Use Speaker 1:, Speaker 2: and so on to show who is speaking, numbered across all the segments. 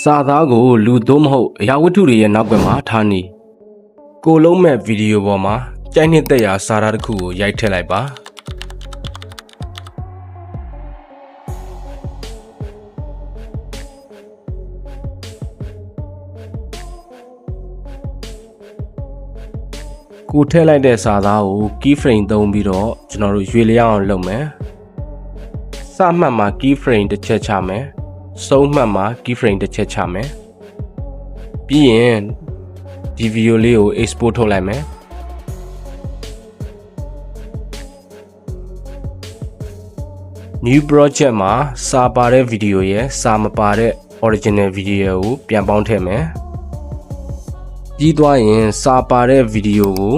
Speaker 1: စာသားကိုလူသို့မဟုတ်အရာဝတ္ထုတွေရဲ့နောက်ကွယ်မှာထားနေကိုလုံးမဲ့ဗီဒီယိုပေါ်မှာကြိုက်နှစ်သက်ရာစာသားတစ်ခုကိုရိုက်ထည့်လိုက်ပါကိုထည့်လိုက်တဲ့စာသားကို key frame သုံးပြီးတော့ကျွန်တော်တို့ရွေလျောင်းအောင်လုပ်မယ်စမှတ်မှာ key frame တစ်ချက်ချမယ်ဆုံးမှတ်မှာ key frame တစ်ချက်ချမယ်ပြီးရင်ဒီဗီဒီယိုလေးကို export ထုတ်လိုက်မယ် new project မှာစာပါတဲ့ဗီဒီယိုရဲ့စာမပါတဲ့ original ဗီဒီယိုကိုပြန်ပေါင်းထည့်မယ်ပြီးသွားရင်စာပါတဲ့ဗီဒီယိုကို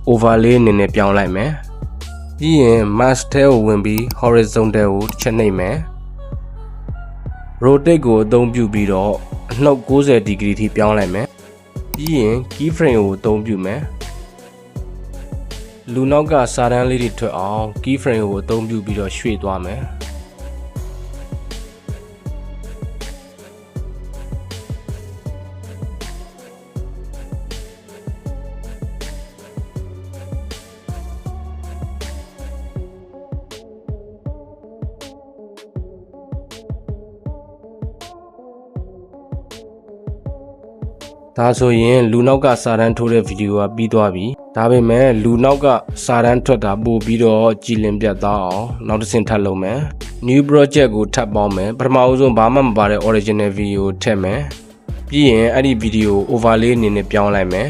Speaker 1: overlay အနေနဲ့ပြောင်းလိုက်မယ်ပြီးရင် mask ထဲကိုဝင်ပြီး horizontal ကိုတစ်ချက်နှိပ်မယ် rotate ကိုအသုံးပြုပြီးတော့အနှုတ်90 degree ထိပြောင်းလိုက်မယ်ပြီးရင် key frame ကိုအသုံးပြုမယ်လူနောက်ကစာတန်းလေးတွေထွက်အောင် key frame ကိုအသုံးပြုပြီးတော့ရွှေ့သွားမယ်ဒါဆိုရင်လူနောက်ကစာတန်းထိုးတဲ့ဗီဒီယိုကပြီးသွားပြီဒါပေမဲ့လူနောက်ကစာတန်းထွက်တာပို့ပြီးတော့ကြည်လင်ပြတ်သွားအောင်နောက်တစ်ဆင့်ထပ်လုပ်မယ် new project ကိုထပ်ပေါင်းမယ်ပထမဦးဆုံးဘာမှမပါတဲ့ original video ထည့်မယ်ပြီးရင်အဲ့ဒီဗီဒီယို overlay အနေနဲ့ပြောင်းလိုက်မယ်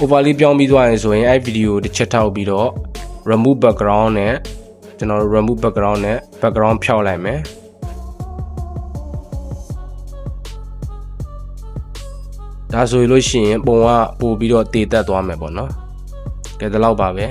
Speaker 1: overlay ပြောင်းပြီးသွားရင်ဆိုရင်အဲ့ဗီဒီယိုတစ်ချက်ထောက်ပြီးတော့ remove background နဲ့ကျွန်တော်တို့ remove background နဲ့ background ဖျောက်လိုက်မယ်ဒါဆိုလို့ရှိရင်ပုံကပို့ပြီးတော့တည်တက်သွားမယ်ပေါ့နော်ကဲဒီလောက်ပါပဲ